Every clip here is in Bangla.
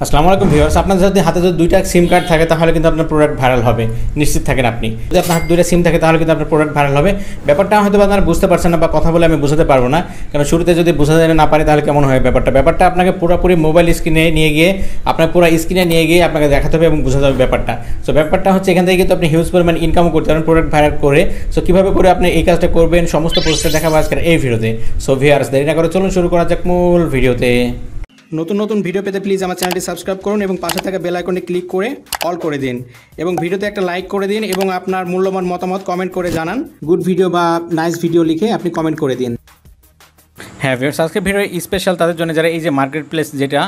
আসসালামু আলাইকুম ভিউয়ার্স, আপনার যদি হাতে যদি দুইটা সিম কার্ড থাকে তাহলে কিন্তু আপনার প্রোডাক্ট ভাইরাল হবে, নিশ্চিত থাকেন আপনি। যদি আপনার হাতে দুইটা সিম থাকে তাহলে কিন্তু আপনার প্রোডাক্ট ভাইরাল হবে। ব্যাপারটা হয়তো আপনারা বুঝতে পারছেন না বা কথা বলে আমি বোঝাতে পারবো না, কারণ শুরুতে যদি বোঝাতে না পারি তাহলে কেমন হয় ব্যাপারটা আপনাকে পুরোপুরি মোবাইল স্ক্রিনে নিয়ে গিয়ে আপনার পুরো স্ক্রিনে নিয়ে গিয়ে আপনাকে দেখাতে হবে এবং বোঝাতে হবে ব্যাপারটা। সো ব্যাপারটা হচ্ছে এখান থেকে কিন্তু আপনি হিউজ পরিমাণ ইনকামও করতে পারেন প্রোডাক্ট ভাইরাল করে। সো কীভাবে করে আপনি এই কাজটা করবেন সমস্ত প্রসেসটা দেখাবো আজকের এই ভিডিওতে। সো ভিউয়ার্স, দেরি না করে চলুন শুরু করা যাক মূল ভিডিওতে। নতুন ভিডিও পেতে প্লিজ আমার চ্যানেলটি সাবস্ক্রাইব করুন এবং পাশে থাকা বেল আইকনে ক্লিক করে অল করে দিন এবং ভিডিওতে একটা লাইক করে দিন এবং আপনার মূল্যবান মতামত কমেন্ট করে জানান। গুড ভিডিও বা নাইস ভিডিও লিখে আপনি কমেন্ট করে দিন। হ্যাঁ ভিউয়ার্স, আজকে ভিডিও স্পেশাল তাদের জন্য যারা এই যে মার্কেট প্লেস, যেটা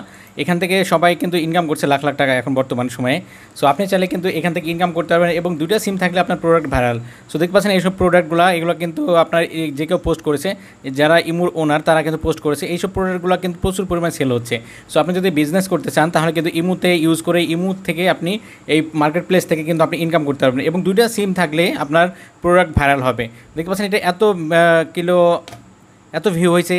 এখান থেকে সবাই কিন্তু ইনকাম করছে লাখ লাখ টাকা এখন বর্তমান সময়ে। সো আপনি চাইলে কিন্তু এখান থেকে ইনকাম করতে পারবেন এবং দুইটা সিম থাকলে আপনার প্রোডাক্ট ভাইরাল। সো দেখতে পাচ্ছেন এইসব প্রোডাক্টগুলো, এগুলো কিন্তু আপনার যে কেউ পোস্ট করেছে, যারা ইমুর ওনার তারা কিন্তু পোস্ট করেছে। এইসব প্রোডাক্টগুলো কিন্তু প্রচুর পরিমাণ সেল হচ্ছে। সো আপনি যদি বিজনেস করতে চান তাহলে কিন্তু ইমুতে ইউজ করে ইমু থেকে আপনি এই মার্কেট প্লেস থেকে কিন্তু আপনি ইনকাম করতে পারবেন এবং দুইটা সিম থাকলে আপনার প্রোডাক্ট ভাইরাল হবে। দেখতে পাচ্ছেন এটা এত ভিউ হয়েছে,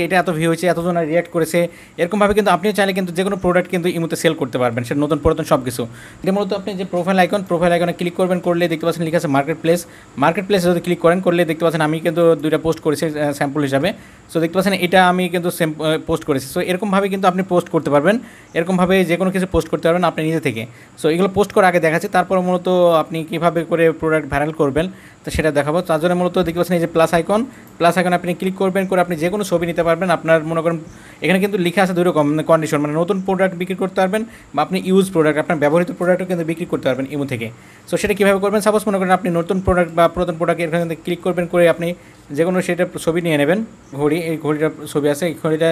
এতজন রিয়াক্ট করেছে, এরকমভাবে কিন্তু আপনিও চাইলে কিন্তু যে কোনো প্রোডাক্ট কিন্তু ইমুতে সেল করতে পারবেন, সেটা নতুন পুরাতন সব কিছু। এটা মূলত আপনি যে প্রোফাইল আইকনে ক্লিক করলে দেখতে পাচ্ছেন লিখা আছে মার্কেট প্লেস যদি ক্লিক করলে দেখতে পাচ্ছেন আমি কিন্তু দুইটা পোস্ট করেছি স্যাম্পল হিসাবে। সো দেখতে পাচ্ছেন এটা আমি কিন্তু পোস্ট করেছি। সো এরকমভাবে কিন্তু আপনি পোস্ট করতে পারবেন, এরকমভাবে যে কোনো কিছু পোস্ট করতে পারবেন আপনি নিজে থেকে। সো এগুলো পোস্ট করে আগে দেখাচ্ছি, তারপর মূলত আপনি কীভাবে করে প্রোডাক্ট ভাইরাল করবেন তো সেটা দেখাবো। তার জন্য মূলত দেখতে পাচ্ছেন এই যে প্লাস আইকন আপনি ক্লিক করবেন, করে আপনি যে কোনো ছবি নিতে পারবেন। আপনার মনে করেন এখানে কিন্তু লেখা আছে দুই রকম কন্ডিশন, মানে নতুন প্রোডাক্ট বিক্রি করতে পারবেন বা আপনি ইউজ প্রোডাক্ট, আপনার ব্যবহৃত প্রোডাক্টও কিন্তু বিক্রি করতে পারবেন ইমু থেকে। সো সেটা কীভাবে করবেন, সাপোজ মনে করেন আপনি নতুন প্রোডাক্ট বা পুরাতন প্রোডাক্ট এখানে ক্লিক করবেন, করে আপনি যে কোনো সেটা ছবি নিয়ে নেবেন। এই ঘড়িটার ছবি আছে, এই ঘড়িটা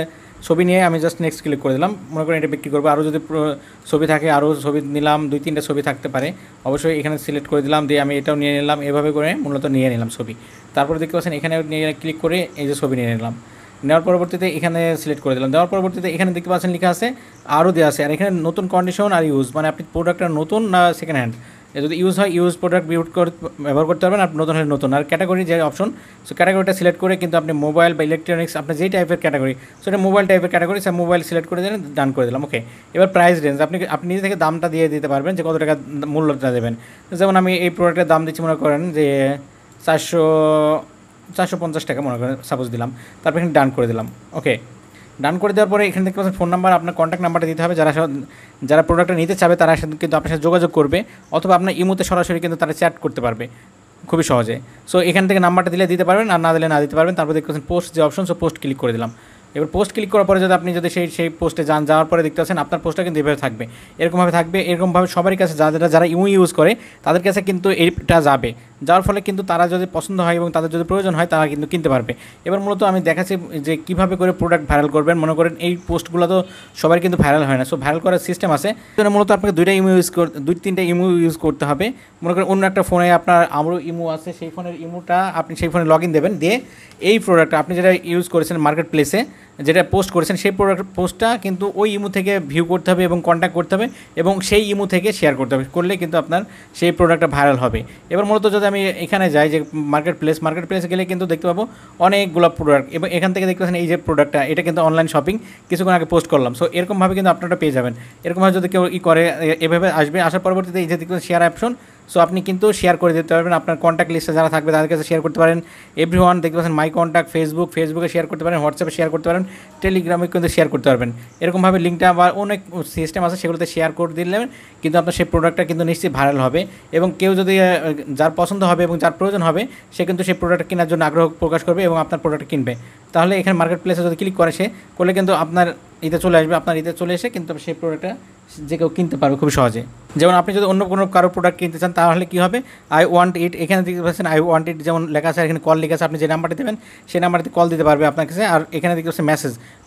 ছবি নিয়ে আমি জাস্ট নেক্সট ক্লিক করে দিলাম। মনে করেন এটা বিক্রি করবো, আরও যদি ছবি থাকে আরও ছবি নিলাম, 2-3টা ছবি থাকতে পারে, অবশ্যই এখানে সিলেক্ট করে দিলাম, দিয়ে আমি এটাও নিয়ে নিলাম। এভাবে করে মূলত নিয়ে নিলাম ছবি। তারপরে দেখতে পাচ্ছেন এখানে নিয়ে ক্লিক করে এই যে ছবি নিয়ে নিলাম। নেওয়ার পরবর্তীতে এখানে সিলেক্ট করে দিলাম। দেওয়ার পরবর্তীতে এখানে দেখতে পাচ্ছেন লেখা আছে আরও দেওয়া আছে, আর এখানে নতুন কন্ডিশন আর ইউজ, মানে আপনি প্রোডাক্টটা নতুন না সেকেন্ড হ্যান্ড। যদি ইউজ হয় ইউজ প্রোডাক্ট ব্যবহার করতে পারবেন, আর নতুন হলে নতুন। আর ক্যাটাগরি যে অপশন, সো ক্যাটাগরিটা সিলেক্ট করে কিন্তু আপনি মোবাইল বা ইলেকট্রনিক্স, আপনার যেই টাইপের ক্যাটাগরি, সেটা মোবাইল টাইপের ক্যাটাগরি, সে মোবাইল সিলেক্ট করে দিলেন, ডান করে দিলাম। ওকে, এবার প্রাইস রেঞ্জ আপনি নিজে থেকে দামটা দিয়ে দিতে পারবেন যে কত টাকা মূল্যটা দেবেন। যেমন আমি এই প্রোডাক্টের দাম দিচ্ছি মনে করেন যে 450 টাকা মনে করেন সাপোজ দিলাম। তারপর এখানে ডান করে দিলাম। ওকে, ডান করে দেওয়ার পরে এখানে দেখতে পাচ্ছেন ফোন নাম্বার, আপনার কন্ট্যাক্ট নাম্বারটা দিতে হবে। যারা প্রোডাক্টটা নিতে চাবে তারা কিন্তু আপনার সাথে যোগাযোগ করবে, অথবা আপনার ইমোতে সরাসরি কিন্তু তারা চ্যাট করতে পারবে খুবই সহজে। সো এখান থেকে নাম্বারটা দিলে দিতে পারবেন, আর না দিলে না দিতে পারবেন। তারপর দেখতে পাচ্ছেন পোস্ট যে অপশন, সো পোস্ট ক্লিক করে দিলাম। এবার পোস্ট ক্লিক করার পরে যদি আপনি সেই পোস্টে যাওয়ার পরে দেখতে পাচ্ছেন আপনার পোস্টটা কিন্তু এভাবে থাকবে, এরকমভাবে সবারই কাছে যারা ইমো ইউজ করে তাদের কাছে কিন্তু এইটা যাওয়ার ফলে কিন্তু তারা যদি পছন্দ হয় এবং তাদের যদি প্রয়োজন হয় তারা কিন্তু কিনতে পারবে। এবার মূলত আমি দেখাচ্ছি যে কীভাবে করে প্রোডাক্ট ভাইরাল করবেন। মনে করেন এই পোস্টগুলো তো সবার কিন্তু ভাইরাল হয় না, সো ভাইরাল করার সিস্টেম আছে। মূলত আপনাকে 2-3টা ইমো ইউজ করতে হবে। মনে করেন অন্য একটা ফোনে আপনার আমারও ইমো আছে, সেই ফোনের ইমোটা আপনি সেই ফোনে লগ ইন দেবেন, দিয়ে এই প্রোডাক্টটা আপনি যেটা ইউজ করেছেন মার্কেট প্লেসে, যেটা পোস্ট করেছেন সেই পোস্টটা কিন্তু ওই ইমো থেকে ভিউ করতে হবে এবং কন্ট্যাক্ট করতে হবে এবং সেই ইমো থেকে শেয়ার করতে হবে, করলে কিন্তু আপনার সেই প্রোডাক্টটা ভাইরাল হবে। এবার মূলত যদি আমি এখানে যাই যে মার্কেট প্লেসে গেলে কিন্তু দেখতে পাবো অনেকগুলো প্রোডাক্ট, এবং এখান থেকে দেখতে পাচ্ছেন এই যে প্রোডাক্টটা, এটা কিন্তু অনলাইন শপিং, কিছুক্ষণ আগে পোস্ট করলাম। সো এরকমভাবে কিন্তু আপনারা পেয়ে যাবেন। এরকমভাবে যদি কেউ করে এভাবে আসার পরবর্তীতে এই যে দেখতে শেয়ার অপশন, সো আপনি কিন্তু শেয়ার করে দিতে পারবেন। আপনার কন্ট্যাক্ট লিস্টে যারা থাকবে তাদের কাছে শেয়ার করতে পারেন। এভরিওয়ান দেখতে পাচ্ছেন মাই কন্ট্যাক্ট, ফেসবুকে শেয়ার করতে পারেন, হোয়াটসঅ্যাপে শেয়ার করতে পারেন, টেলিগ্রামে কিন্তু শেয়ার করতে পারবেন। এরকমভাবে লিঙ্কটা বা অনেক সিস্টেম আছে, সেগুলোতে শেয়ার করে দিলেন কিন্তু আপনার সেই প্রোডাক্টটা কিন্তু নিশ্চয়ই ভাইরাল হবে। এবং কেউ যদি যার পছন্দ হবে এবং যার প্রয়োজন হবে সে কিন্তু সেই প্রোডাক্ট কেনার জন্য আগ্রহ প্রকাশ করবে এবং আপনার প্রোডাক্ট কিনবে। তাহলে এখানে মার্কেট প্লেসে যদি ক্লিক করলে কিন্তু আপনার চলে এসে কিন্তু সেই প্রোডাক্টটা যে কেউ কিনতে পারবে খুব সহজে। যেমন আপনি যদি অন্য কোনো কারো প্রোডাক্ট কিনতে চান তাহলে কী হবে, আই ওয়ান্ট ইট, এখানে দেখতে পাচ্ছেন আই ওয়ান্ট ইট যেমন লেখা আছে, এখানে কল লেখা আছে, আপনি যে নাম্বারটি দেবেন সেই নাম্বারটি কল দিতে পারবে আপনার কাছে। আর এখানে দেখতে পাচ্ছেন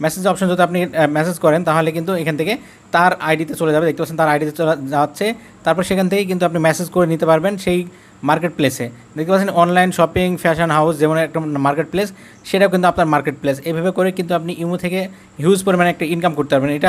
মেসেজ অপশন, যদি আপনি মেসেজ করেন তাহলে কিন্তু এখান থেকে তার আইডিতে চলে যাবে। দেখতে পাচ্ছেন তার আইডিতে চলে যাচ্ছে, তারপর সেখান থেকেই কিন্তু আপনি মেসেজ করে নিতে পারবেন সেই মার্কেট প্লেসে। দেখতে পাচ্ছেন অনলাইন শপিং ফ্যাশন হাউস যেমন একটা মার্কেট প্লেস, সেটাও কিন্তু আপনার মার্কেট প্লেস। এভাবে করে কিন্তু আপনি ইমো থেকে হিউজ পরিমাণে একটা ইনকাম করতে পারবেন। এটা